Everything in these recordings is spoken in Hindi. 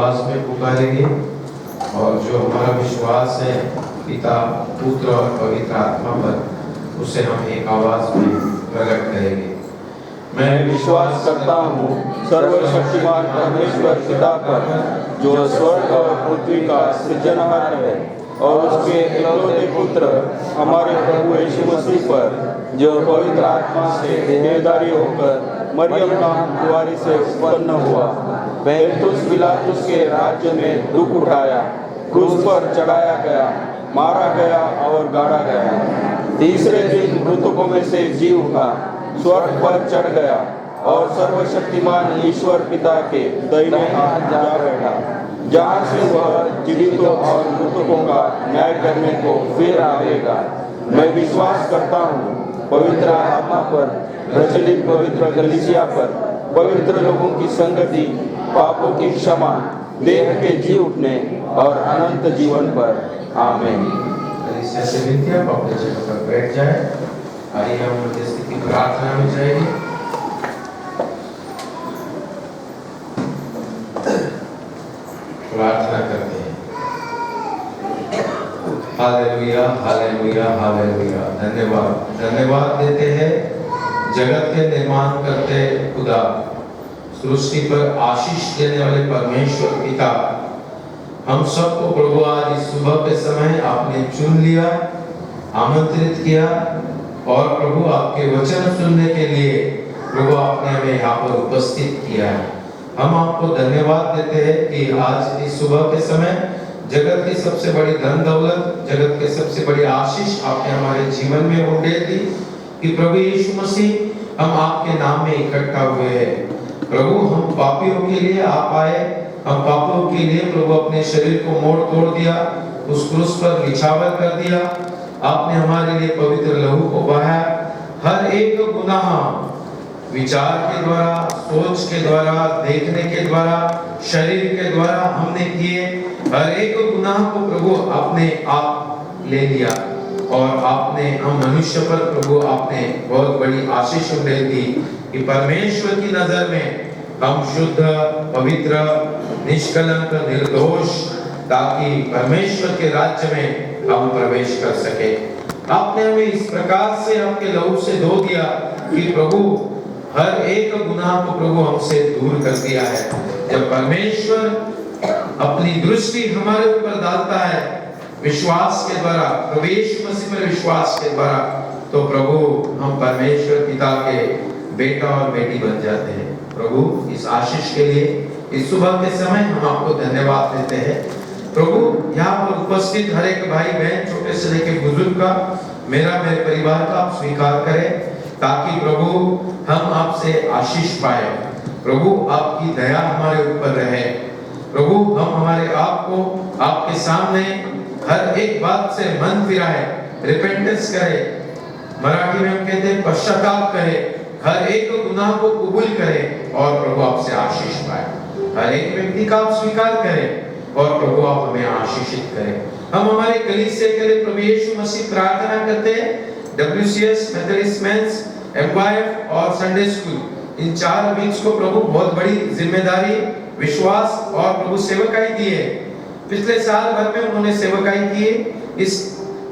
आवाज में पुकारेंगे और जो हमारा विश्वास है पिता, पुत्र और पवित्र आत्मा पर, उसे हम एक आवाज में प्रकट करेंगे। मैं विश्वास करता हूँ सर्वशक्तिमान परमेश्वर पिता पर, जो स्वर्ग और पृथ्वी का सृजनहार है, और उसके इकलौते पुत्र हमारे प्रभु यीशु मसीह पर, जो पवित्र आत्मा से देहधारी होकर मरियम नाम कुंवारी से उत्पन्न हुआ, पुन्तियुस पिलातुस के राज्य में दुख उठाया, क्रूस पर चढ़ाया गया, मारा गया और गाड़ा गया। तीसरे दिन मृतकों में से जी उठा, स्वर्ग पर चढ़ गया और सर्वशक्तिमान ईश्वर पिता के दाहिने हाथ जा बैठा, जहाँ से वह जीवितों और मृतकों का न्याय करने को फिर आएगा। मैं विश्वास करता हूँ पवित्र आत्मा पर, प्रचलित पवित्र कलीसिया पर, पवित्र लोगों की संगति, पापों की क्षमा, देह के जी उठने और अनंत जीवन पर। आमीन। कलीसिया से विनती है, आप अपने जगह पर बैठ जाए। आइए हम मध्यस्थी की प्रार्थना में जाएंगे। प्रार्थना करते हैं। Hallelujah, hallelujah, hallelujah. धन्यवाद, धन्यवाद देते हैं जगत के निर्माण करते खुदा, सृष्टि पर आशीष देने वाले परमेश्वर पिता। हम सबको प्रभु आज इस सुबह के समय आपने चुन लिया, आमंत्रित किया और प्रभु आपके वचन सुनने के लिए प्रभु आपने हमें यहाँ पर उपस्थित किया है। हम आपको धन्यवाद देते हैं कि आज इस सुबह के समय जगत की सबसे बड़ी धन दौलत, जगत के सबसे बड़ी आशीष आपने हमारे जीवन में उंडेल दी कि प्रभु यीशु मसीह हम आपके नाम में इकट्ठा हुए हैं। प्रभु हम पापियों के लिए आप आए, हम पापों के लिए प्रभु अपने शरीर को मोड़ तोड़ दिया, उस क्रूस पर निछावर कर दिया। आपने हमारे लिए पवित्र लहू को बहाया। हर एक गुनाह विचार के द्वारा, सोच के द्वारा, देखने के द्वारा, शरीर के द्वारा हमने किए, हर एक गुनाह को प्रभु आपने आप ले लिया और आपने हम मनुष्य पर प्रभु आपने बहुत बड़ी आशीष दे दी कि परमेश्वर की नजर में हम शुद्ध, पवित्र, निष्कलंक, निर्दोष, ताकि परमेश्वर के राज्य में हम प्रवेश कर सके। आपने हमें इस प्रकार से आपके लहू से धो दिया कि प्रभु हर एक गुनाह को प्रभु हमसे दूर कर दिया है। जब परमेश्वर अपनी दृष्टि हमारे ऊपर डालता है विश्वास के द्वारा, प्रभु यीशु मसीह में विश्वास के द्वारा, तो प्रभु हम परमेश्वर पिता के बेटा और बेटी बन जाते हैं। प्रभु इस आशीष के लिए इस सुबह के समय हम आपको धन्यवाद देते हैं। प्रभु यहाँ पर उपस्थित हर एक भाई बहन, छोटे से लेकर बुजुर्ग का, मेरे परिवार का आप स्वीकार करें, ताकि प्रभु हम आपसे आशीष पाए। प्रभु आपकी दया हमारे ऊपर रहे। प्रभु हम हमारे आप को आपके सामने हर एक बात से मन फिराए, रिपेंटेंस करे, मराठी में हम कहते हैं पश्चाताप करे, हर एक गुनाह को कबूल करे और प्रभु आपसे आशीष पाए। हर एक व्यक्ति का आप स्वीकार करें और प्रभु आप हमें आशीषित करें। हम हमारे कलीसिया के लिए प्रभु यीशु मसीह प्रार्थना करते हैं। WCS, मेथोडिस्ट मेंस, MYF और संडे स्कूल, इन 4 वीक्स को प्रभु बहुत बड़ी जिम्मेदारी, विश्वास और प्रभु सेवकाई दी है। पिछले साल भर में उन्होंने सेवकाई की है। इस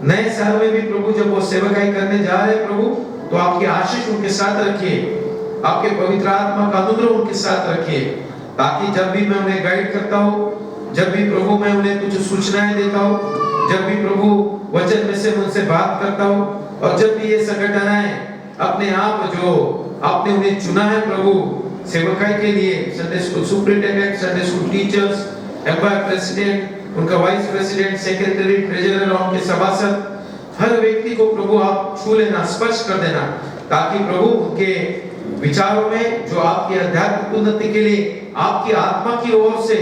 नए साल में भी प्रभु जब वो सेवकाई करने जा रहे हैं प्रभु, तो आपकी आशीष उनके साथ रखिए, आपके पवित्र आत्मा का अनुग्रह उनके साथ रखिए, ताकि जब भी मैं उन्हें गाइड करता हूँ, जब भी प्रभु मैं उन्हें कुछ सूचनाएं देता हूँ, जब भी प्रभु वचन में से उनसे बात करता हूँ, और जब भी ये संगठनाएं अपने आप जो आपने उन्हें चुना है प्रभु सेवकाई के लिए, Sunday school superintendent, Sunday school teachers, empire president, उनका वाइस प्रेसिडेंट, सेक्रेटरी, ट्रेजरर और उनके सभासद, हर व्यक्ति को प्रभु आप छू लेना, स्पर्श कर देना, ताकि प्रभु उनके विचारों में जो आपकी आध्यात्मिक उन्नति के लिए आपकी आत्मा की ओर से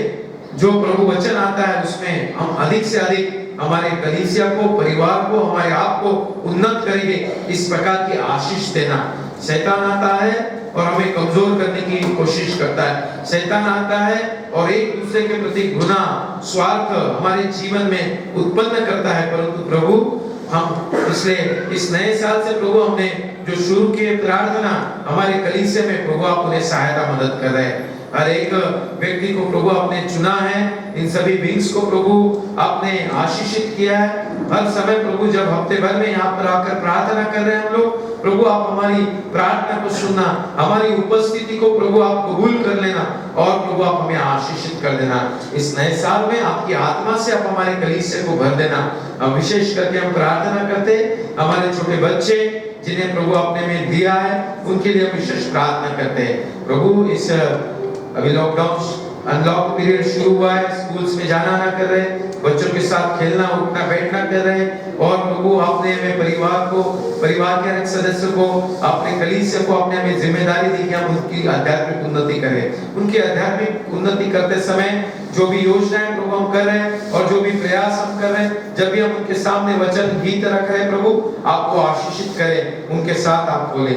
जो प्रभु वचन आता है, उसमें हम अधिक से अधिक हमारे कलीसिया को, परिवार को, हमारे आप को उन्नत करेंगे। इस प्रकार की आशीष देना। शैतान आता है और हमें कमजोर करने की कोशिश करता है। शैतान आता है और एक दूसरे के प्रति घृणा, स्वार्थ हमारे जीवन में उत्पन्न करता है, परंतु प्रभु हम इसलिए इस नए साल से प्रभु हमने जो शुरू किए प्रार्थना हमारे कलीसिया में, प्रभु आप उन्हें सहायता मदद कर रहे हैं। हर एक व्यक्ति को प्रभु आपने चुना है, इन सभी विंग्स को प्रभु आपने आशीषित किया है। हर समय प्रभु जब हफ्ते भर में यहाँ पर आकर प्रार्थना कर रहे हैं हम लोग, प्रभु आप हमारी प्रार्थना को सुनना, हमारी उपस्थिति को प्रभु आप कबूल कर लेना और प्रभु आप हमें आशीषित कर देना। इस नए साल में आपकी आत्मा से आप हमारे कलीसिया को भर देना। हम विशेष करके हम प्रार्थना करते हमारे छोटे बच्चे जिन्हें प्रभु आपने में दिया है, उनके लिए हम विशेष प्रार्थना करते हैं। प्रभु इस अभी लॉकडाउन अनलॉक पीरियड शुरू हुआ है, स्कूल्स में जाना ना कर रहे, बच्चों के साथ खेलना उठना बैठना कर रहे, और प्रभु आपने हमें परिवार के हर सदस्य को, अपने कलीसिया को आपने हमें जिम्मेदारी दी कि हम उनकी आध्यात्मिक उन्नति करें। उनकी आध्यात्मिक उन्नति करते समय जो भी योजनाएं प्रभु हम कर रहे हैं और जो भी प्रयास हम कर रहे हैं, जब भी हम उनके सामने वचन गीत रख रहे हैं, प्रभु आपको आशीषित करें, उनके साथ आप बोले।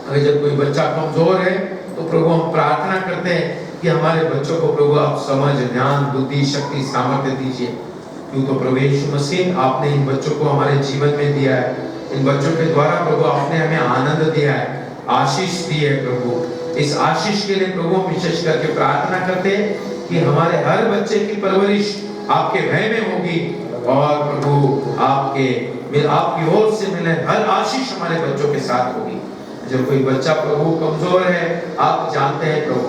अगर जब कोई बच्चा कमजोर है तो प्रभु हम प्रार्थना करते हैं कि हमारे बच्चों को प्रभु आप समझ, ज्ञान, बुद्धि, शक्ति, सामर्थ्य दीजिए। क्यों तो प्रभु यीशु मसीह आपने इन बच्चों को हमारे जीवन में दिया है, इन बच्चों के द्वारा प्रभु आपने हमें आनंद दिया है, आशीष दी है। प्रभु इस आशीष के लिए प्रभु हम विशेष करके प्रार्थना करते हैं कि हमारे हर बच्चे की परवरिश आपके भय में होगी और प्रभु आपकी ओर से मिले हर आशीष हमारे बच्चों के साथ होगी। जब कोई बच्चा प्रभु कमजोर है, आप जानते हैं प्रभु,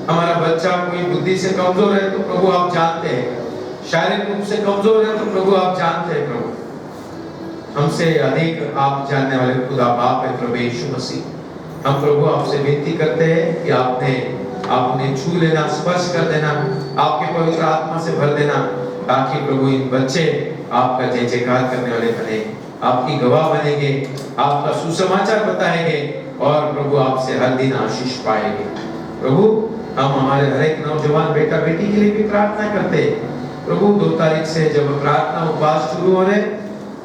हमारा बच्चा कोई बुद्धि से कमजोर है तो प्रभु आप जानते हैं, शारीरिक रूप से कमजोर है तो प्रभु आप जानते हैं। प्रभु हमसे अधिक आप जानने वाले खुदा बाप है प्रभु यीशु मसीह। हम प्रभु आपसे विनती करते हैं कि आप उन्हें छू लेना, स्पर्श कर देना, आपके पवित्र आत्मा से भर देना, ताकि प्रभु इन बच्चे आपका जय जयकार करने वाले बने, आपकी गवाह बनेंगे, आपका सुसमाचार बताएंगे और प्रभु आपसे हर दिन आशीष पाएंगे। प्रभु हम हमारे हर एक नौजवान बेटा बेटी के लिए भी प्रार्थना करते हैं। प्रभु 2 तारीख से जब प्रार्थना उपवास शुरू हो रहे,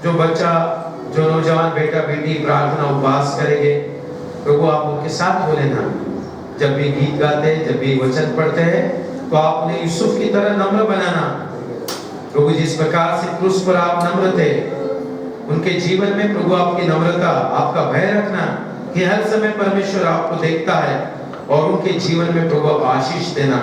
जो नौजवान बेटा बेटी प्रार्थना उपवास करेंगे, प्रभु आप उनके साथ हो लेना। जब भी गीत गाते हैं, जब भी वचन पढ़ते हैं, तो आप उन्हें यूसुफ की तरह नम्र बनाना। प्रभु जिस प्रकार से क्रूस पर आप नम्र थे, उनके जीवन में प्रभु आपकी नम्रता, आपका भय रखना कि हर समय परमेश्वर आपको देखता है और उनके जीवन में प्रभु आप आशीष देना।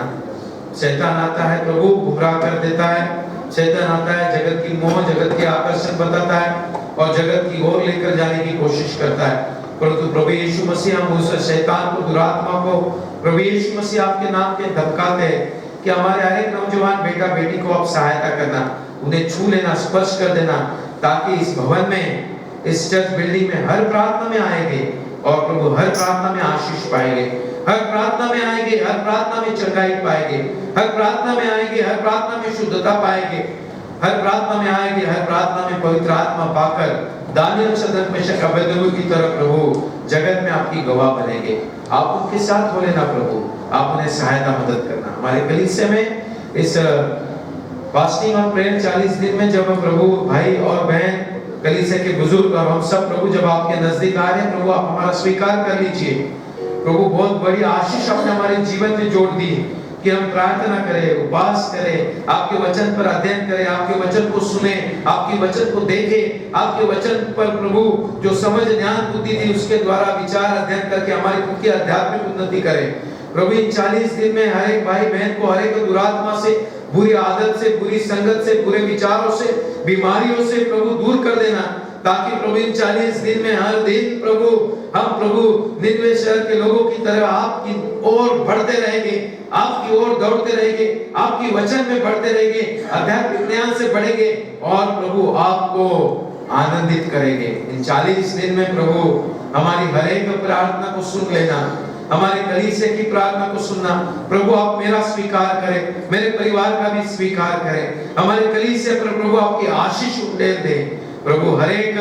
शैतान आता है प्रभु, गुमराह कर देता है, शैतान आता है जगत की मोह, जगत के आकर्षण बताता है और जगत की ओर लेकर जाने की कोशिश करता है। परंतु प्रभु यीशु मसीह हम उस शैतान को, दुरात्मा को प्रभु यीशु मसीह आपके नाम के धमकाते हैं कि हमारे हर एक नौजवान बेटा बेटी को आप सहायता करना, उन्हें छू लेना, स्पर्श कर देना, ताकि इस भवन में, इस चर्च बिल्डिंग में हर प्रार्थना में आएंगे और प्रभु हर प्रार्थना में आशीष पाएंगे, हर प्रार्थना में आएंगे, हर प्रार्थना में चंगाई पाएंगे, हर प्रार्थना में आएंगे, हर प्रार्थना में शुद्धता पाएंगे, हर प्रार्थना में आएंगे, हर प्रार्थना में पवित्र आत्मा पाकर दानियल शद्रक मेशक अबेदनगो की तरह प्रभु जगत में आपकी गवाह बनेंगे। आप उनके साथ हो लेना प्रभु, आप उन्हें सहायता मदद करना। हमारे कलीसिया में इस फास्टिंग और प्रेयर 40 दिन में जब प्रभु भाई और बहन, कलीसिया के बुजुर्ग और हम सब प्रभु जब आपके नजदीक आ रहे हैं, प्रभु आप हमारा स्वीकार कर लीजिए। प्रभु बहुत बड़ी आशीष आपने हमारे जीवन में जोड़ दी कि हम प्रार्थना करें, उपवास करें, आपके वचन पर अध्ययन करें, आपके वचन को सुने, आपके वचन को देखें, आपके वचन पर प्रभु जो समझ, ज्ञान, बुद्धि दी उसके द्वारा विचार अध्ययन करके हमारी खुद की आध्यात्मिक उन्नति करें। प्रभु इन 40 दिन में हर एक भाई बहन को, हर एक दुरात्मा से, बुरी आदत से, बुरी संगत से, बुरे विचारों से, बीमारियों से प्रभु दूर कर देना, ताकि प्रभु इन 40 दिन में हर दिन प्रभु हम प्रभु निनवे शहर के लोगों की तरह आपकी ओर बढ़ते रहेंगे, आपकी ओर दौड़ते रहेंगे, आपकी वचन में बढ़ते रहेंगे, आध्यात्मिक ज्ञान से बढ़ेंगे और प्रभु आपको आनंदित करेंगे। इन 40 दिन में प्रभु हमारी हर एक प्रार्थना को सुन लेना, हमारे कलीसिया की प्रार्थना को सुनना। प्रभु आप मेरा स्वीकार करें, मेरे परिवार का भी स्वीकार करें, हमारे कलीसिया पर प्रभु आपकी आशीष उंडेल दे। प्रभु हर एक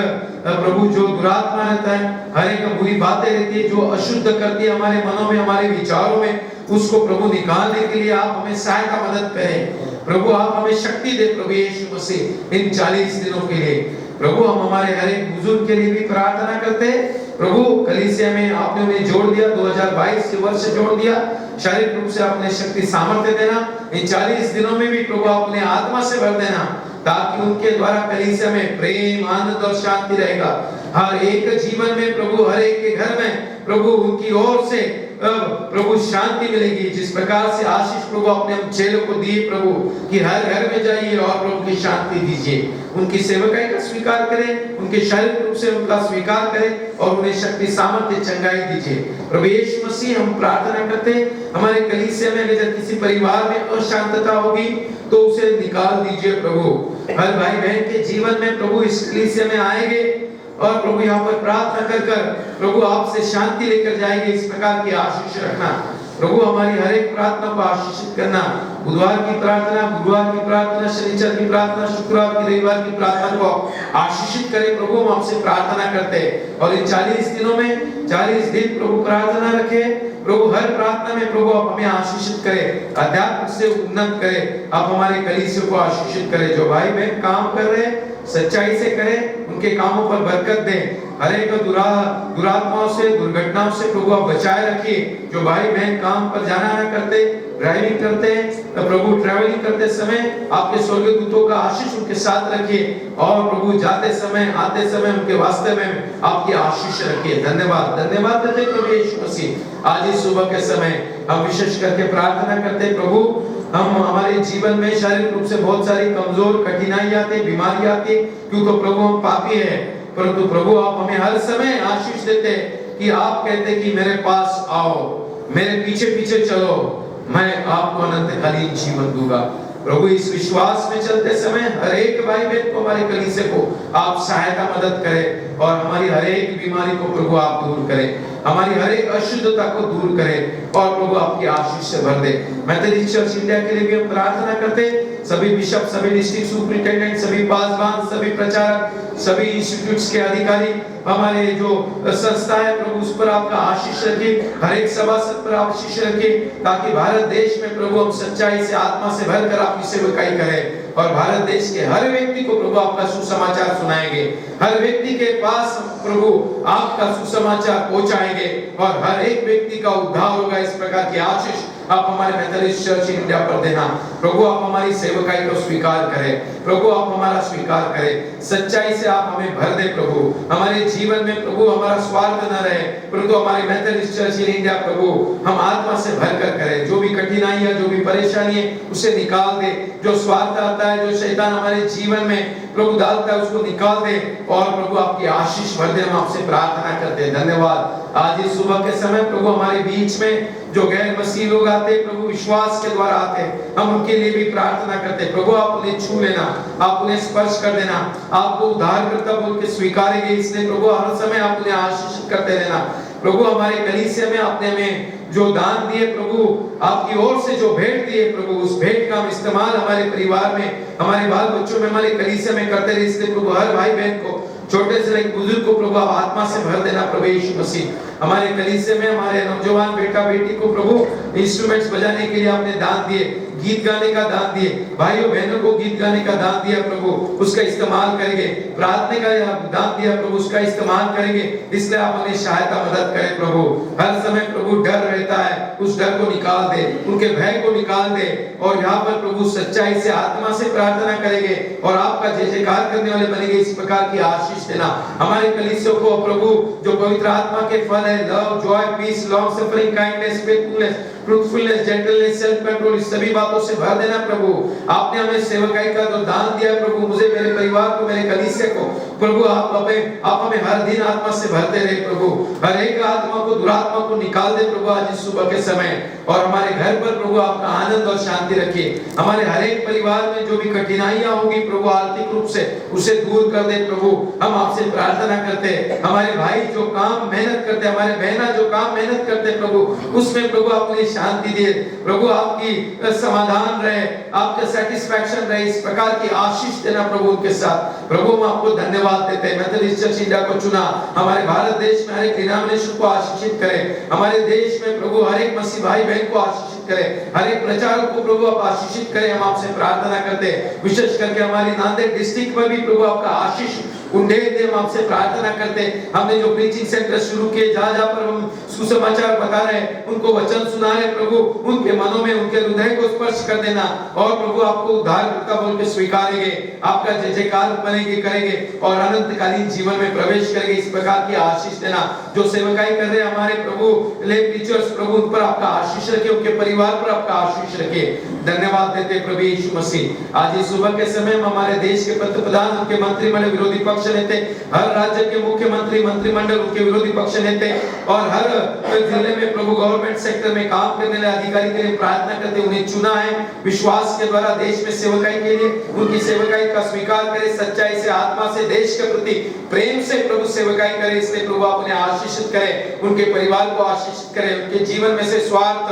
प्रभु जो दुरात्मा रहता है, हर एक बुरी बातें रहती है जो अशुद्ध करती है हमारे मनों में, हमारे विचारों में, उसको प्रभु निकालने के लिए आप हमें सहायता मदद करें। प्रभु आप हमें शक्ति दे प्रभु यीशु मसीह इन 40 दिनों के लिए। प्रभु हम हमारे हर एक बुजुर्ग के लिए भी प्रार्थना करते हैं। प्रभु कलीसिया में आपने उन्हें जोड़ दिया, 2022 के वर्ष से जोड़ दिया, शारीरिक रूप से आपने शक्ति सामर्थ्य देना। इन 40 दिनों में भी प्रभु अपने आत्मा से भर देना, ताकि उनके द्वारा कलीसिया में प्रेम, आनंद और शांति रहेगा। हर एक जीवन में प्रभु, हर एक के घर में प्रभु उनकी ओर से प्रभु शांति मिलेगी। जिस प्रकार से आशीष प्रभु अपने हम चेलों को दिए प्रभु कि हर घर में जाइए और प्रभु की शांति दीजिए, उनकी सेवकाई का स्वीकार करें, उनके शारीरिक रूप से उनका स्वीकार करें और उन्हें शक्ति सामर्थ्य चंगाई दीजिए। प्रभु यीशु मसीह हम प्रार्थना करते हैं हमारे कलीसिया में अगर किसी परिवार में अशांतता होगी तो उसे निकाल दीजिए प्रभु। हर भाई बहन के जीवन में प्रभु इस कलीसिया में आएंगे और प्रभु यहाँ पर प्रार्थना कर कर प्रभु आपसे शांति लेकर जाएंगे, इस प्रकार की आशीष रखना प्रभु। हमारी हर एक प्रार्थना को आशीषित करना, बुधवार की प्रार्थना, गुरुवार की प्रार्थना, शनिचर की प्रार्थना, शुक्रवार की, रविवार की प्रार्थना को आशीषित करें प्रभु। हम आपसे प्रार्थना करते हैं और इन 40 दिनों में 40 दिन प्रभु प्रार्थना रखें प्रभु। हर प्रार्थना में प्रभु आप हमें आशीषित करें, अध्यात्म से उन्नत करें, आप हमारे कलीसिया को आशीषित करें। जो भाई बहन काम कर रहे हैं सच्चाई से करें, उनके कामों पर बरकत दें। हर एक दुरात्माओं से, दुर्घटनाओं से प्रभु आप बचाए रखिए। जो भाई बहन काम पर जाना आना करते, ड्राइविंग करते हैं तो प्रभु ट्रैवलिंग करते समय आपके स्वर्गदूतों का आशीष उनके साथ रखिए और प्रभु जाते समय आते समय उनके वास्ते में आपकी आशीष रखिए। धन्यवाद धन्यवाद देते प्रभु यीशु मसीह। आज इस सुबह के समय हम विशेष करके प्रार्थना करते प्रभु, हम हमारे जीवन में शारीरिक रूप से बहुत सारी कमजोर कठिनाइयां आती, बीमारियां आती, क्यों तो प्रभु हम पापी हैं, परंतु प्रभु आप हमें हर समय आशीष देते कि आप कहते कि मेरे पास आओ, मेरे पीछे पीछे चलो, मैं आपको अनंतकालीन जीवन दूंगा। प्रभु इस विश्वास में चलते समय हर एक भाई बहन को, हमारे कलीसिया को आप सहायता मदद करें और हमारी हर एक बीमारी को प्रभु आप दूर करें, हमारी हर एक अशुद्धता को दूर करें और प्रभु आपकी आशीष से भर दे। मेथोडिस्ट चर्च इंडिया के लिए भी हम प्रार्थना करते हैं, सभी बिशप, सभी डिस्ट्रिक्ट सुपरिटेंडेंट, सभी पासवान, सभी प्रचारक, सभी इंस्टीट्यूट्स के अधिकारी, हमारे जो संस्था है प्रभु उस पर आपका आशीष रखिए, हर एक सभासद पर आशीष रखिए, ताकि भारत देश में प्रभु हम सच्चाई से, आत्मा से भरकर आपकी सेवकाई करें और भारत देश के हर व्यक्ति को प्रभु आपका सुसमाचार सुनाएंगे, हर व्यक्ति के पास प्रभु आपका सुसमाचार पहुंचाएंगे और हर एक व्यक्ति का उद्धार होगा। इस प्रकार की आशीष आप हमारे मेथोडिस्ट चर्च इंडिया पर देना प्रभु। आप हमारी सेवकाई को स्वीकार करें प्रभु, आप हमारा स्वीकार करें, सच्चाई से आप हमें भर दे प्रभु। हमारे जीवन में प्रभु हमारा स्वार्थ न रहे, परंतु हमारे मेथोडिस्ट चर्च इंडिया प्रभु हम आत्मा से भरकर करें। जो भी कठिनाइयां, जो भी परेशानी है उसे निकाल दे, जो स्वार्थ आता है, जो शैतान हमारे जीवन में प्रभु डालता है उसको निकाल दे और प्रभु आपकी आशीष भर दे। हम आपसे प्रार्थना करते हैं। धन्यवाद। आज इस सुबह के समय प्रभु हमारे बीच में जो गैर मसीह लोग आते हैं प्रभु विश्वास के द्वारा आते हैं, हम उनके लिए भी प्रार्थना करते हैं प्रभु आप उन्हें छू लेना, आप उन्हें स्पर्श कर देना, आपको उद्धारकर्ता बोल के स्वीकारेंगे, इसलिए प्रभु हर समय आप उन्हें आशीषित करते रहना प्रभु। हमारे कलीसिया में आपने हमें जो दान दिए प्रभु, आपकी ओर से जो भेंट दिए प्रभु, उस भेंट का हम इस्तेमाल हमारे परिवार में, हमारे बाल बच्चों में, हमारे कलीसिया में करते रहे। इसलिए प्रभु हर भाई बहन को, छोटे से लेकर बुजुर्ग को प्रभु आप आत्मा से भर देना प्रभु यीशु मसीह। हमारे कलीसिया में हमारे नौजवान बेटा बेटी को प्रभु इंस्ट्रूमेंट्स बजाने के लिए आपने दान दिए, गीत गाने का दान दिए, भाइयों बहनों को गीत गाने का दान दिया प्रभु, उसका इस्तेमाल करेंगे। प्रार्थना का दान दिया प्रभु, उसका इस्तेमाल करेंगे। इसलिए आप हमें सहायता मदद करें प्रभु। हर समय प्रभु डर रहता है, उस डर को निकाल दे, उनके भय को निकाल दे और यहाँ पर प्रभु सच्चाई से, आत्मा से प्रार्थना करेंगे और आपका जय जयकार करने वाले बनेंगे। इस प्रकार की आशीष देना हमारे कलीसिया को प्रभु। जो पवित्र आत्मा के फल है, love, joy, peace, long suffering, kindness, faithfulness, truthfulness, gentleness, self control, इस सभी बातों से भर देना प्रभु। आपने हमें सेवकाई का जो दान दिया प्रभु, मुझे, मेरे परिवार को, मेरे कलीसिया को प्रभु आप हमें हर दिन आत्मा से भरते रहे प्रभु। हर एक आत्मा को, दुरात्मा को निकाल दे प्रभु आज इस सुबह के समय और हमारे घर पर प्रभु आपका आनंद और शांति रखिए। हमारे हर एक परिवार में जो भी कठिनाइयां होगी प्रभु आर्थिक रूप से, उसे दूर कर दे प्रभु। हम आपसे प्रार्थना करते हैं, हमारे भाई जो काम मेहनत करते, हमारे बहना जो काम मेहनत करते प्रभु, उसमें प्रभु आप उन्हें शांति दे प्रभु, आपकी समाधान रहे, आपका सेटिस्फैक्शन रहे। इस प्रकार की आशीष देना प्रभु उनके साथ प्रभु। हम आपको धन्यवाद देते हैं। मेथोडिस्ट चर्च इंडिया को चुना, हमारे भारत देश में हर एक डिनोमिनेशन को आशीषित करें, हमारे देश में प्रभु हर एक मसीह भाई बहन को आशीषित करें, हर एक प्रचारक को प्रभु आप आशीषित करें। हम आपसे प्रार्थना करते हैं, विशेष करके हमारी नांदेड़ डिस्ट्रिक्ट में भी प्रभु आपका आशीष उंडेल दे। हम आपसे प्रार्थना करते हैं, हमने जो प्रीचिंग सेंटर शुरू किए, जहाँ जहाँ पर हम सुसमाचार बता रहे हैं, उनको वचन सुना रहे प्रभु, उनके मनों में, उनके हृदय को स्पर्श कर देना, और प्रभु आपको उद्धारकर्ता बोल के स्वीकारेंगे, आपका जय जयकार बनेंगे, करेंगे, और अनंतकालीन जीवन में प्रवेश करेंगे। इस प्रकार की आशीष देना। जो सेवकाई कर रहे हैं हमारे प्रभु ले प्रीचर्स, प्रभु उन पर आपका आशीष रखे, उनके परिवार पर आपका आशीष रखे। धन्यवाद देते प्रभु यीशु मसीह। आज इस सुबह के समय में हमारे देश के पंत प्रधान, उनके मंत्रिमंडल, विरोधी पक्ष नेते, हर राज्य के मुख्यमंत्री, मंत्रिमंडल, उनके विरोधी पक्ष नेते, और हर जिले में प्रभु गवर्नमेंट सेक्टर में काम करने वाले अधिकारी के लिए प्रार्थना करते, उन्हें चुना है विश्वास के द्वारा देश में सेवकाई के लिए। उनकी सेवकाई का स्वीकार करे, सच्चाई से, आत्मा से, देश के प्रति प्रेम से प्रभु सेवकाई करे। इसलिए प्रभु आप उन्हें आशीषित करें, उनके परिवार को आशीषित करें, उनके जीवन में से स्वार्थ,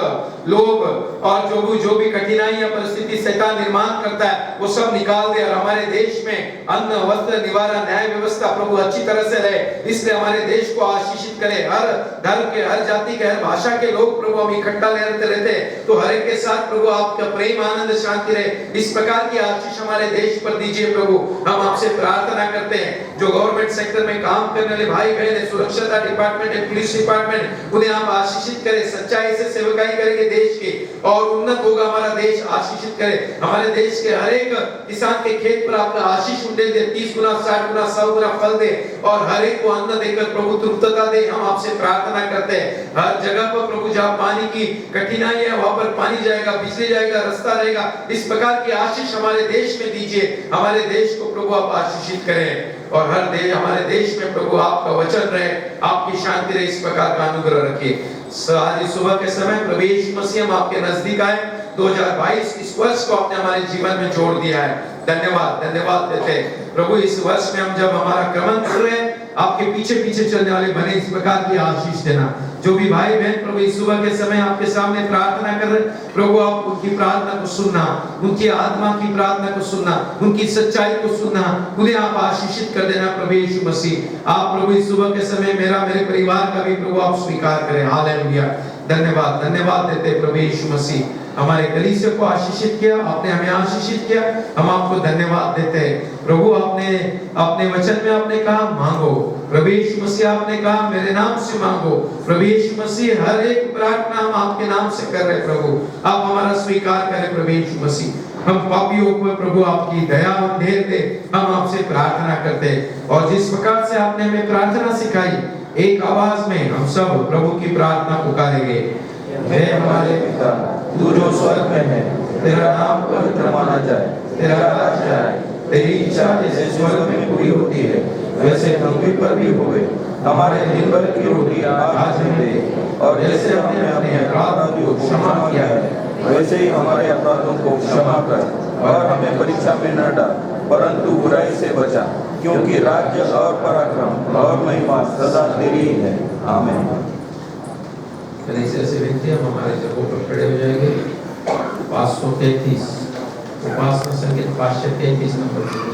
लोभ और जो भी कठिनाई या परिस्थिति शैतान निर्माण करता है, वो सब निकाल दे, और हमारे देश में अन्न, वस्त्र, निवारा, न्याय व्यवस्था प्रभु अच्छी तरह से रहे। इसलिए हमारे देश को आशीषित करें। हर धर्म के, हर जाति के, हर भाषा के लोग प्रभु हम इकट्ठा रहते हैं, तो हर एक के साथ प्रभु आपका प्रेम, आनंद, शांति रहे। इस प्रकार की आशीष हमारे देश पर दीजिए प्रभु। हम आपसे प्रार्थना करते हैं, जो गवर्नमेंट सेक्टर में काम करने वाले भाई बहन है, सुरक्षा डिपार्टमेंट है, पुलिस डिपार्टमेंट, उन्हें आप आशीषित करें, सच्चाई से सेवकाई करेंगे देश की, और उन्नत होगा हमारा देश। आशीषित करें हमारे देश के हर एक किसान के खेत पर आपका आशीष उंडेल दे, 30 गुना, 60 गुना, 100 गुना फल दे, और हर एक को अन्न देकर प्रभु तृप्तता दे। हम आपसे प्रार्थना करते हैं, हर जगह पर प्रभु जहाँ पानी की कठिनाई है, वहां पर पानी जाएगा, बिजली जाएगा, रास्ता रहेगा। इस प्रकार की आशीष हमारे देश में दीजिए। हमारे देश को प्रभु आप आशीषित करें, और हर देश, हमारे देश में प्रभु आपका वचन रहे, आपकी शांति रहे। इस प्रकार का अनुग्रह रखिए। आज सुबह के समय प्रभु यीशु मसीह हम आपके नजदीक आए। 2022 इस वर्ष को आपने हमारे जीवन में जोड़ दिया है। धन्यवाद, धन्यवाद देते हैं प्रभु। इस वर्ष में हम जब हमारा क्रमण कर रहे हैं, आपके पीछे पीछे चलने वाले बने। इस प्रकार की आशीष देना। जो भी भाई बहन प्रभु इस सुबह के समय आपके सामने प्रार्थना कर रहे हैं, प्रभु आप उनकी प्रार्थना को सुनना, उनकी आत्मा की प्रार्थना को सुनना, उनकी सच्चाई को सुनना, उन्हें आप आशीषित कर देना प्रभु यीशु मसीह। आप प्रभु इस सुबह के समय मेरे परिवार का भी प्रभु आप स्वीकार करें। हालेलुया। धन्यवाद, धन्यवाद देते प्रभु यीशु मसीह। हमारे कलीसिया को आशीषित किया, आपने हमें आशीषित किया, हम आपको धन्यवाद देते हैं प्रभु। आपने अपने वचन में आपने कहा मांगो, प्रभु यीशु मसीह आपने कहा मेरे नाम से मांगो। प्रभु यीशु मसीह हर एक प्रार्थना हम आपके नाम से कर रहे प्रभु, आप हमारा स्वीकार करें प्रभु यीशु मसीह। हम पापियों पर प्रभु आपकी दया अंधेर दे, हम आपसे प्रार्थना करते हैं। और जिस प्रकार से आपने हमें प्रार्थना सिखाई, एक आवाज में हम सब प्रभु की प्रार्थना पुकारेंगे। हे हमारे पिता, तू जो स्वर्ग में है, तेरा नाम पवित्र माना जाए, तेरा राज्य आए, तेरी इच्छा जैसे स्वर्ग में पूरी होती है, वैसे पृथ्वी पर भी होवे। हमारे दिन भर की रोटी आज हमें दे, और जैसे हमने अपने अपराधों को क्षमा किया है, वैसे ही हमारे अपराधों को क्षमा कर, और हमें परीक्षा में न डाल, परंतु बुराई से बचा, क्योंकि राज्य और पराक्रम और महिमा सदा तेरी ही है। आमीन। कलीसिया से विनती है, हम हमारे जगहों पर खड़े हो जाएंगे। 533 उपासना संगीत 533 नंबर से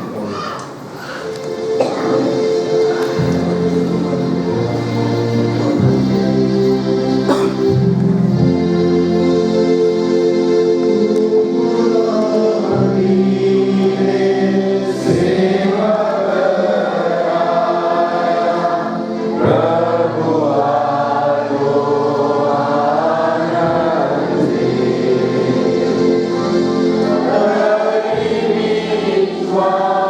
Wow.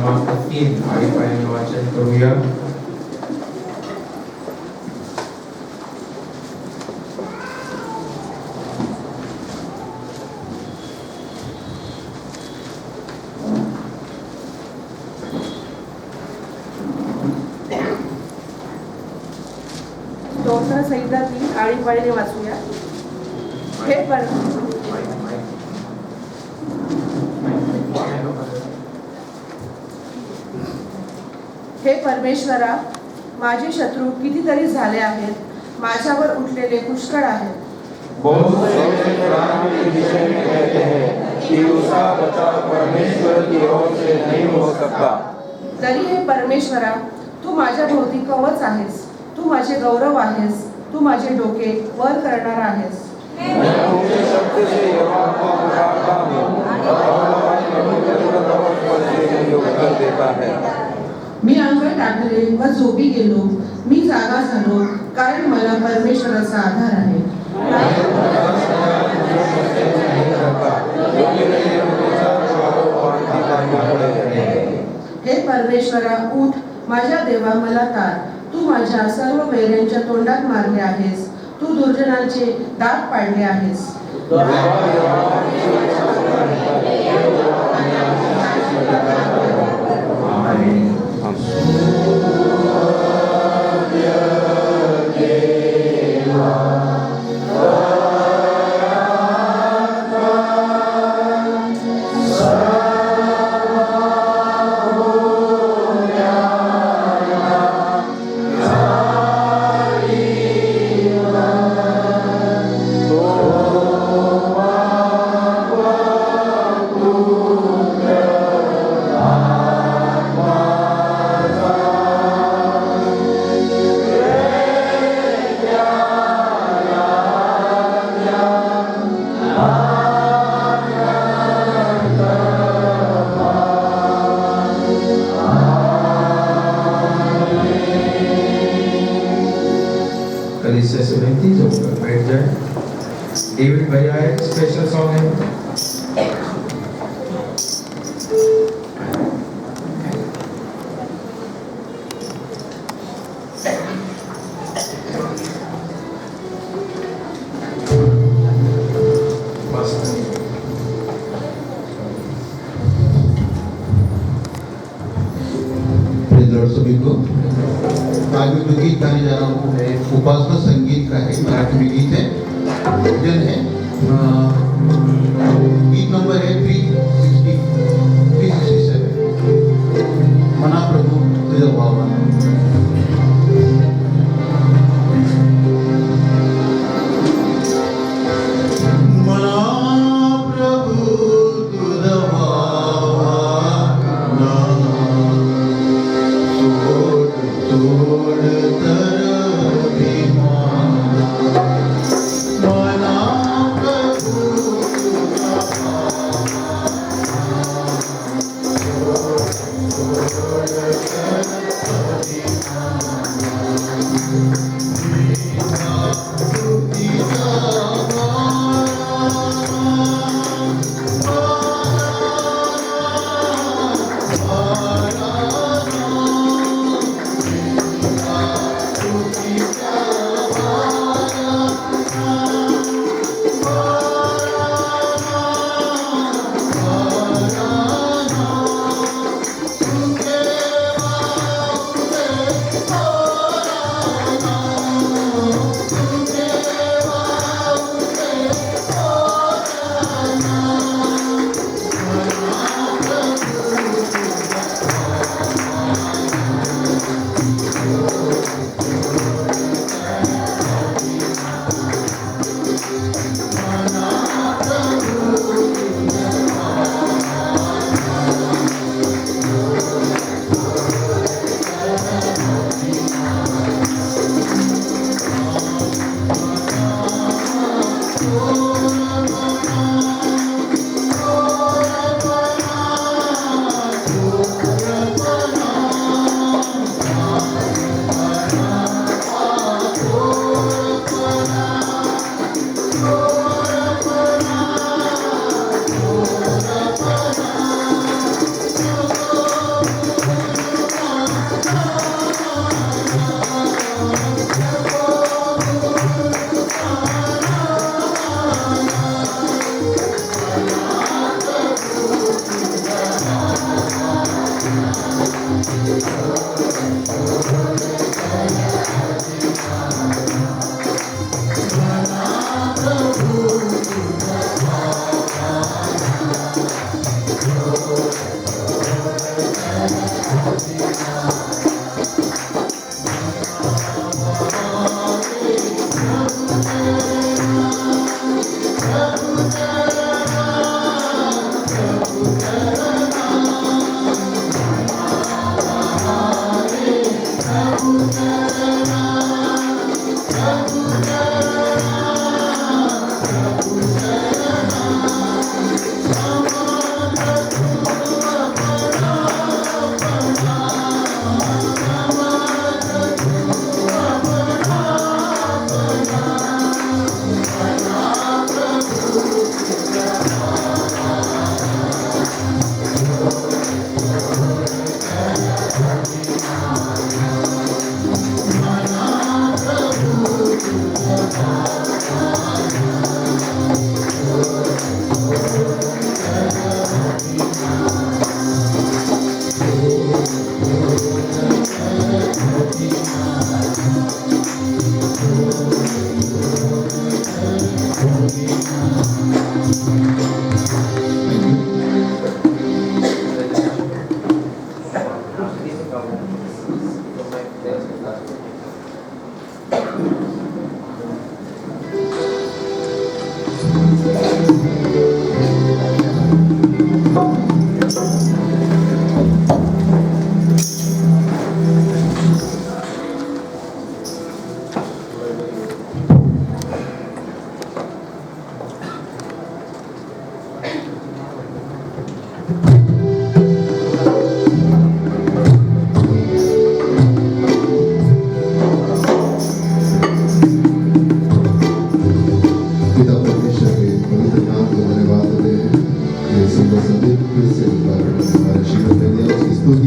क्रमांक 3 आळीपाळीने वाचन करूया. स्तोत्र संहिता 3 आळीपाळीने वाचूया. हे परमेश्वरा, माझे शत्रू कितीतरी झाले आहेत, माझ्यावर उठलेले पुष्कळ आहेत. बहुत से पुराण के विषय में कहते हैं कि उसका बचाव परमेश्वर की ओर से नहीं हो सकता. तरी हे परमेश्वरा, तू माझ्या भोवती कवच आहेस, तू माझे गौरव आहेस, तू माझे डोके वर करणार आहेस. मैं ऊंचे शब्द से यहोवा को पुकारता हूँ और भगवान पवित्र कवच पर से मुझे उत्तर देता है. मी अंग टाकले व झोपी गेलो, मी जागा झालो, कारण मला परमेश्वराचा आधार आहे. हे परमेश्वरा, उठ, माझ्या देवा मला तार. तू माझ्या सर्व वैऱ्यांच्या तोंडात मारले आहेस, तू दुर्जनांचे दात पाडले आहेस. कलीसिया से विनती जो बैठ जाए. डेविड भैया एक स्पेशल सॉन्ग है. सभी को आज मैं जो गीत गाने जा रहा हूँ उपासना संगीत का है, मराठी में गीत है, भजन है. गीत नंबर है 367. मना प्रभु तुझा व्हावा.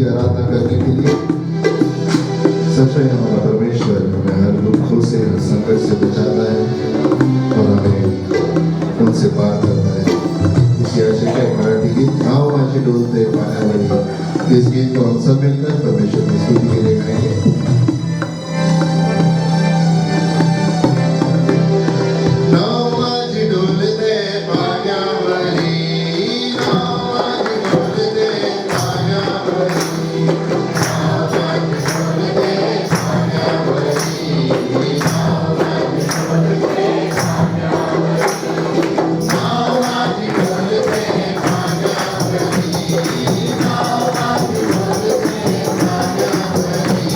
आराधना करने के लिए। सच्चाई हमारा परमेश्वर हमें हर दुखों से, हर संकट से बचाता है और हमें उनसे पार करता है। इसी आशा के मराठी गीत नाव माझी डोलते पाण्यावरी, इस गीत को हम सब मिलकर परमेश्वर की स्तुति के लिए गाएंगे। नाव माझी डोलते पाण्यावरी, नाव माझी डोलते पाण्यावरी, नाव माझी डोलते पाण्यावरी, नाव माझी डोलते पाण्यावरी, नाव माझी डोलते पाण्यावरी, नाव माझी डोलते पाण्यावरी,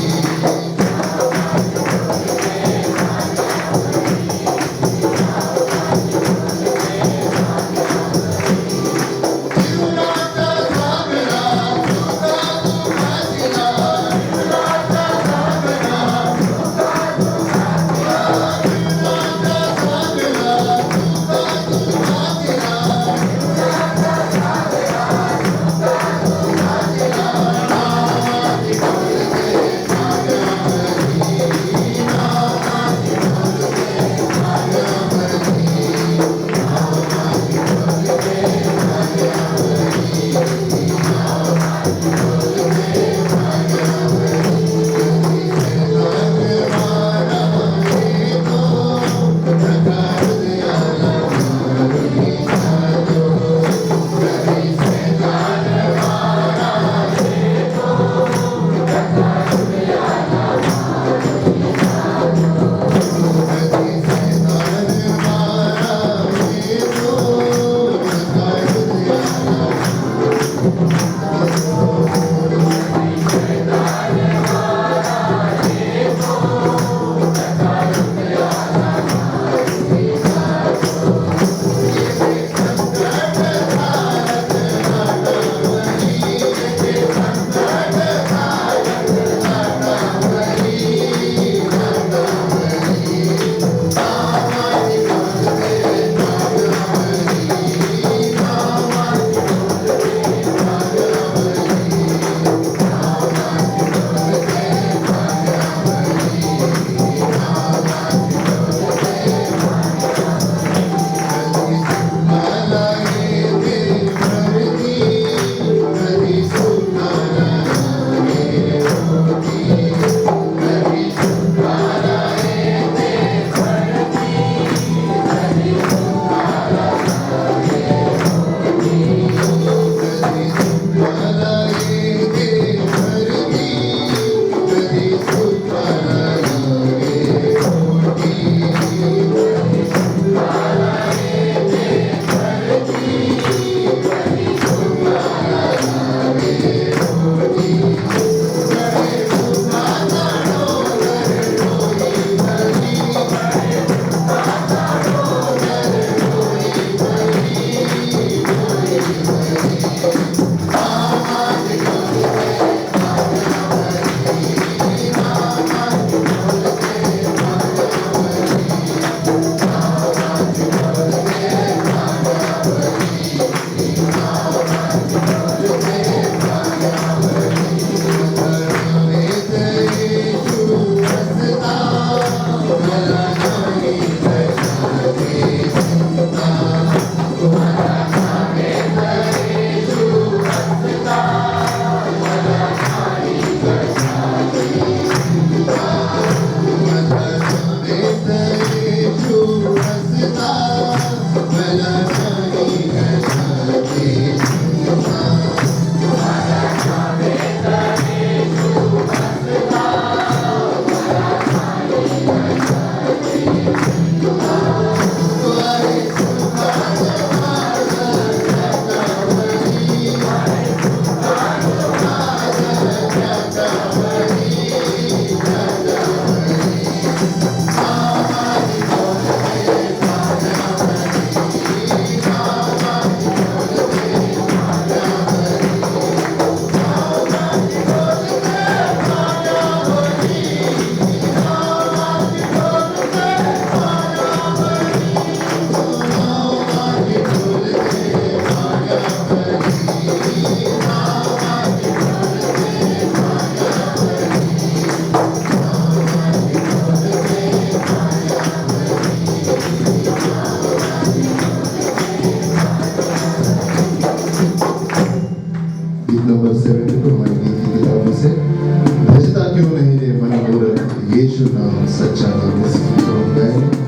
यीशु नाम सच्चा नाम इसकी ओर गए।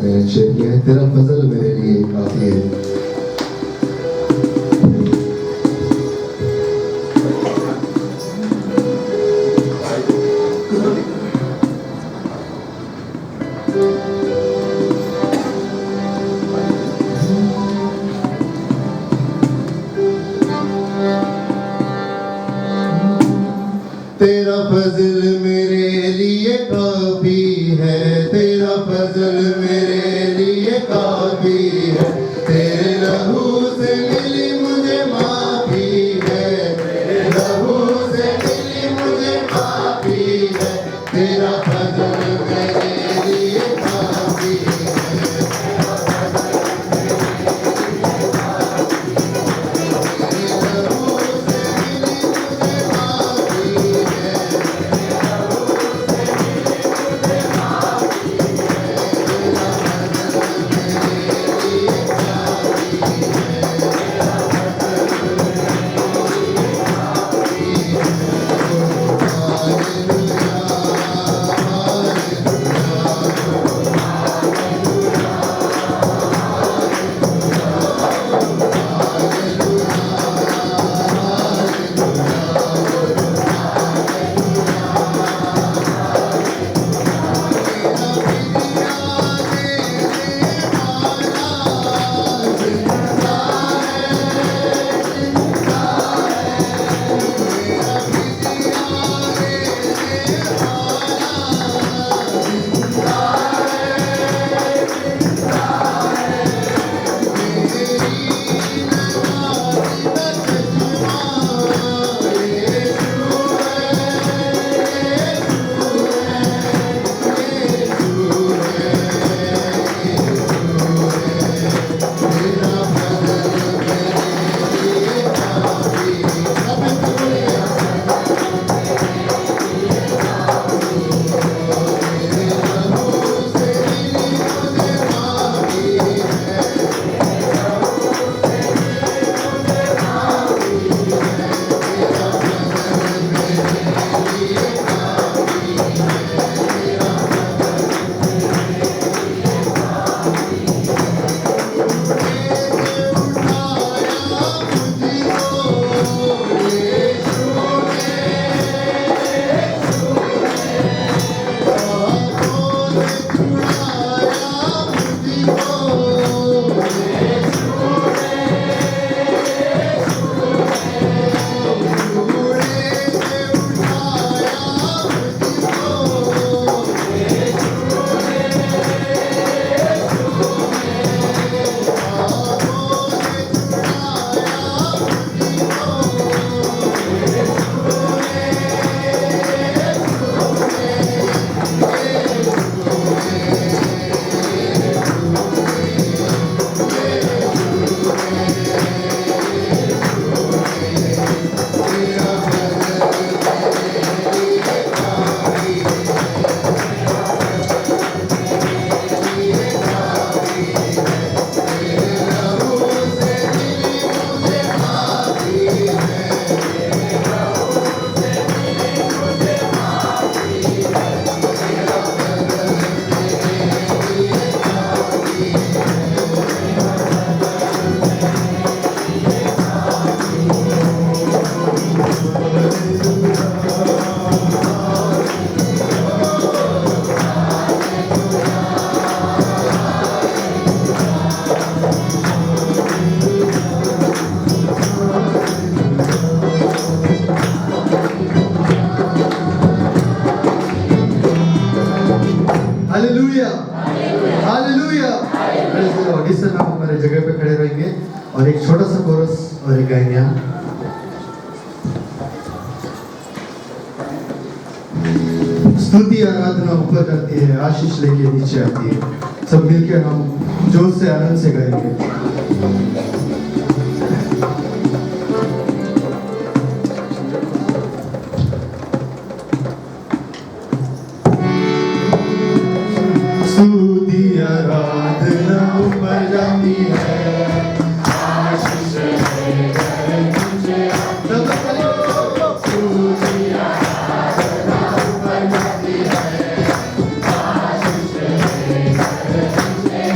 ने शेयर किया है, तेरा फजल मेरे लिए काफी है। तेरा फजल मेरे लिए काफी है, तेरा फजल मेरे लिए काफी है, तेरे लहू से मिली मुझे माफी है, तेरे लहू से मिली मुझे माफी है, तेरा फजल मेरे लिए काफी है। Hallelujah hallelujah praise the Lord. इस समय आप हमारे जगह पे खड़े रहेंगे और एक छोटा सा कोरस और एक गाएंगे हम। स्तुति आराधना ऊपर जाती है, आशीष लेके नीचे आती है। सब मिलकर हम जोर से आनंद से गाएंगे। स्तुति आराधना ऊपर जाती है, आशीष लेकर नीचे आती है। स्तुति आराधना ऊपर जाती है, आशीष लेकर नीचे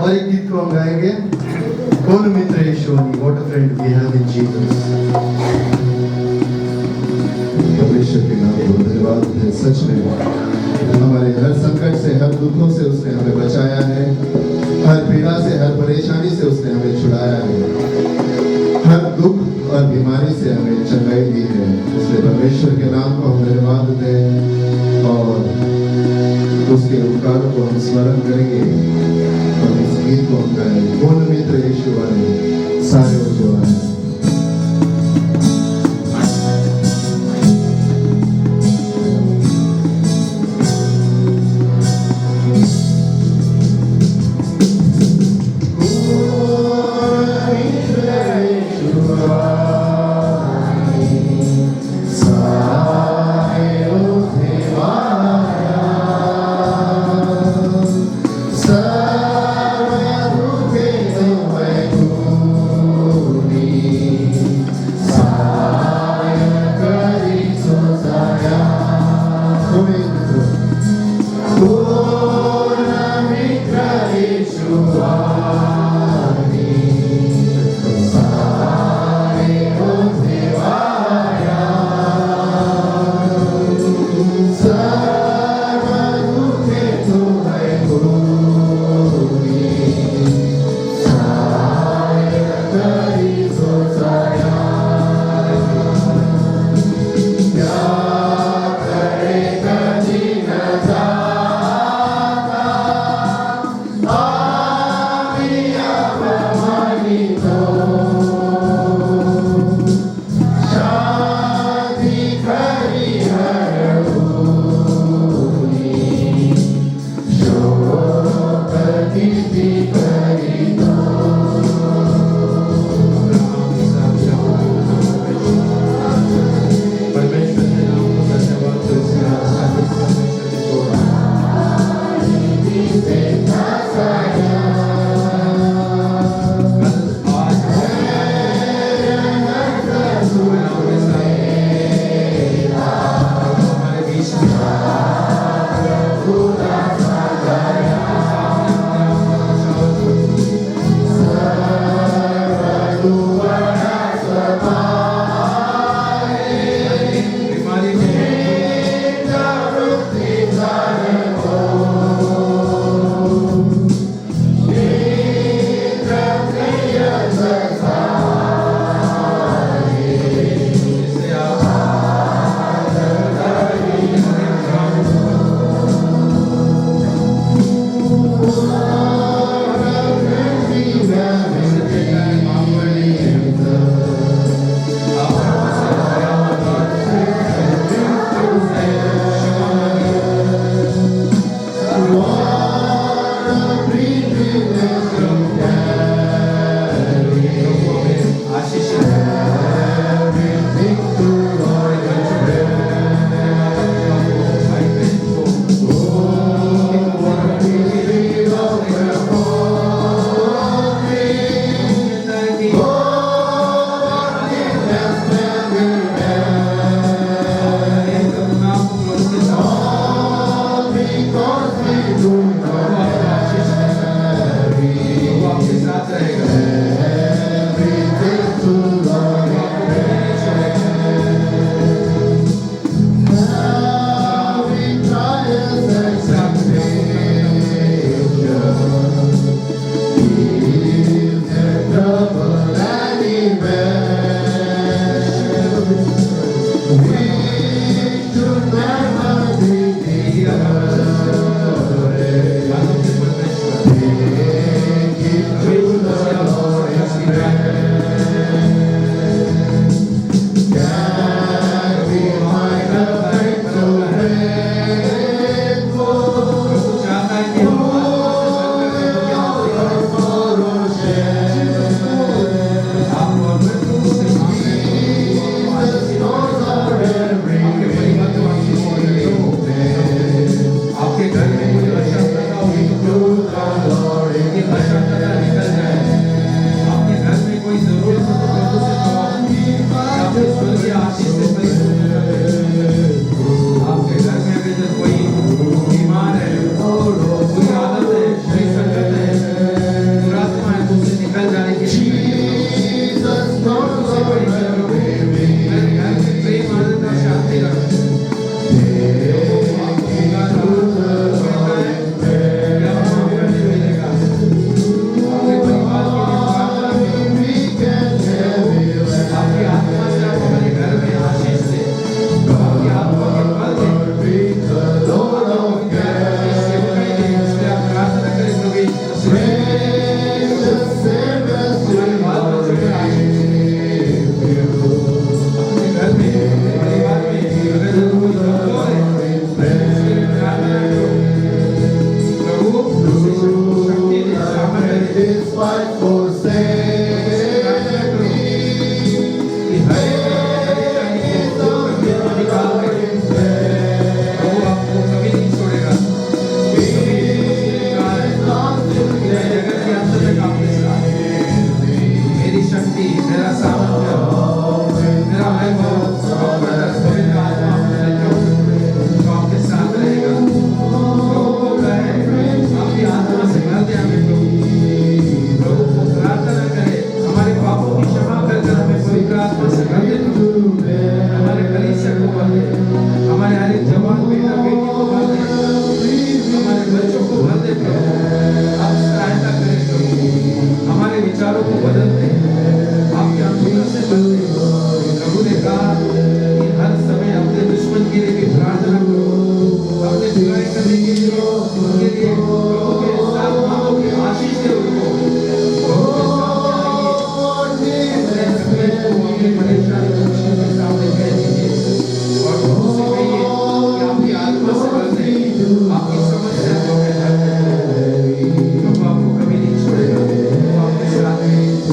और एक गीत को हम गाएंगे, कौन मित्र यीशुनी, what a friend we have in Jesus. परमेश्वर के नाम को धन्यवाद है। सच में हमारे हर संकट से, हर दुखों से उसने हमें बचाया है, हर पीड़ा से, हर परेशानी से उसने हमें छुड़ाया है, हर दुख और बीमारी से हमें चंगाई दी है। इसलिए परमेश्वर के नाम को हम धन्यवाद दें और उसके उपकारों को हम स्मरण करेंगे और इस गीत को हम गाएं, कौन मित्र यीशु वाले सारे जो हैं।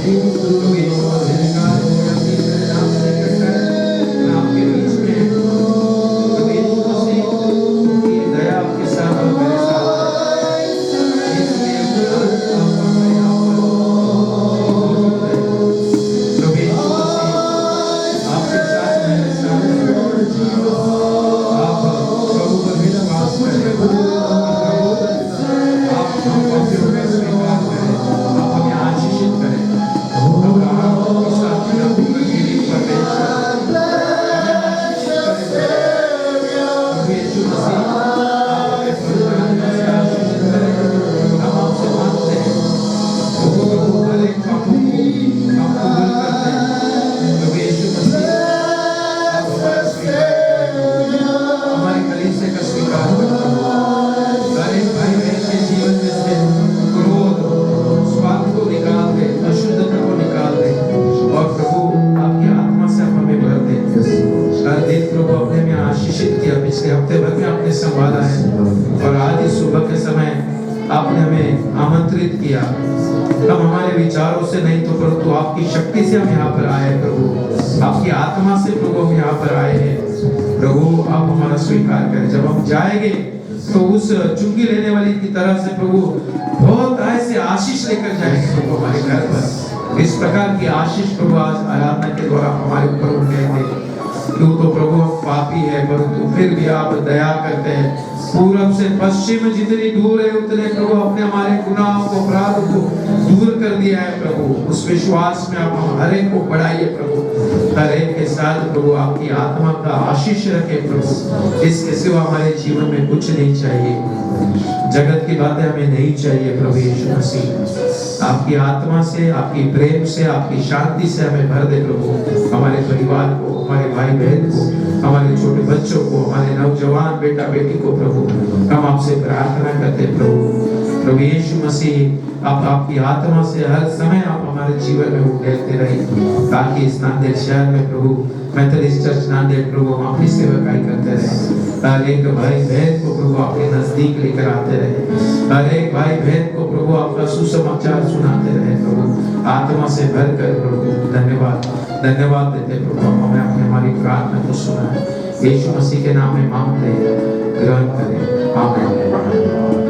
प्रभु यीशु मसीह ने कहा मेरे नाम से करता है मैं आपके बीच में प्रभु यीशु मसीह की दया आपके साथ और मेरे साथ है इसलिए प्रभु यीशु मसीह आपके साथ मेरे साथ है आप प्रभु पर विश्वास करें आप हम पापियों का स्वीकार करें आप हमें आशीषित करें अब्राहम के साथ प्रभु जीवित परमेश्वर हमें आशीषित करें प्रभु यीशु मसीह आप हमें पवित्र आत्मा से आशीषित करें हम आपसे मांगते हैं प्रभु हर एक पापों को हम कबूल करते हैं प्रभु यीशु मसीह आप हमारा स्वीकार करें हमारे कलीसिया का स्वीकार करें हर एक भाई बहन के जीवन में से क्रोध स्वार्थ को निकाल दे अशुद्धता को निकाल दे और प्रभु आपकी आत्मा से आप हमें भर दे हर दिन प्रभु अपने में आशीषित किया पिछले हफ्ते भर में आपने संभाला है और आज इस सुबह के समय आपने हमें आमंत्रित किया हम हमारे विचारों से नहीं तो परंतु आपकी शक्ति से हम यहाँ पर आए प्रभु आपकी आत्मा से प्रभु हम यहाँ पर आए हैं प्रभु आप हमारा स्वीकार करें जब हम जाएंगे तो उस चुंगी लेने वाली की तरह से प्रभु बहुत ऐसे आशीष लेकर जाएंगे प्रभु हमारे घर पर इस प्रकार की आशीष प्रभु आज आराधना के द्वारा हमारे ऊपर उठेंगे क्यों तो प्रभु हम पापी है परंतु फिर भी आप दया करते हैं पूरब से पश्चिम जितनी दूर है उतने प्रभु अपने हमारे गुनाहों को अपराधों को दूर कर दिया है प्रभु उस विश्वास में आप हम हर एक को बढ़ाइए प्रभु हर एक के साथ प्रभु आपकी आत्मा का आशीष रखे प्रभु इसके सिवा हमारे जीवन में कुछ नहीं चाहिए जगत की बातें हमें नहीं चाहिए प्रभु यीशु मसीह आपकी आत्मा से आपकी प्रेम से आपकी शांति से हमें भर दे प्रभु हमारे परिवार को हमारे भाई बहन को हमारे छोटे बच्चों को हमारे नौजवान बेटा बेटी को प्रभु हम आपसे प्रार्थना करते प्रभु प्रभु यीशु मसीह आप आपकी आत्मा से हर समय आप हमारे जीवन में उठते रहिए ताकि इस नांदेड़ शहर में प्रभु मेथोडिस्ट चर्च नांदेड़ प्रभु हम आपकी सेवकाई करते रहे हर एक भाई बहन को प्रभु आपके नजदीक लेकर आते रहे हर एक भाई बहन को प्रभु आपका सुसमाचार सुनाते रहे प्रभु आत्मा से भर कर प्रभु धन्यवाद देते प्रभु हमें अपनी हमारी प्रार्थना को सुना है यीशु मसीह के नाम में मांगते हैं ग्रहण करें आमीन।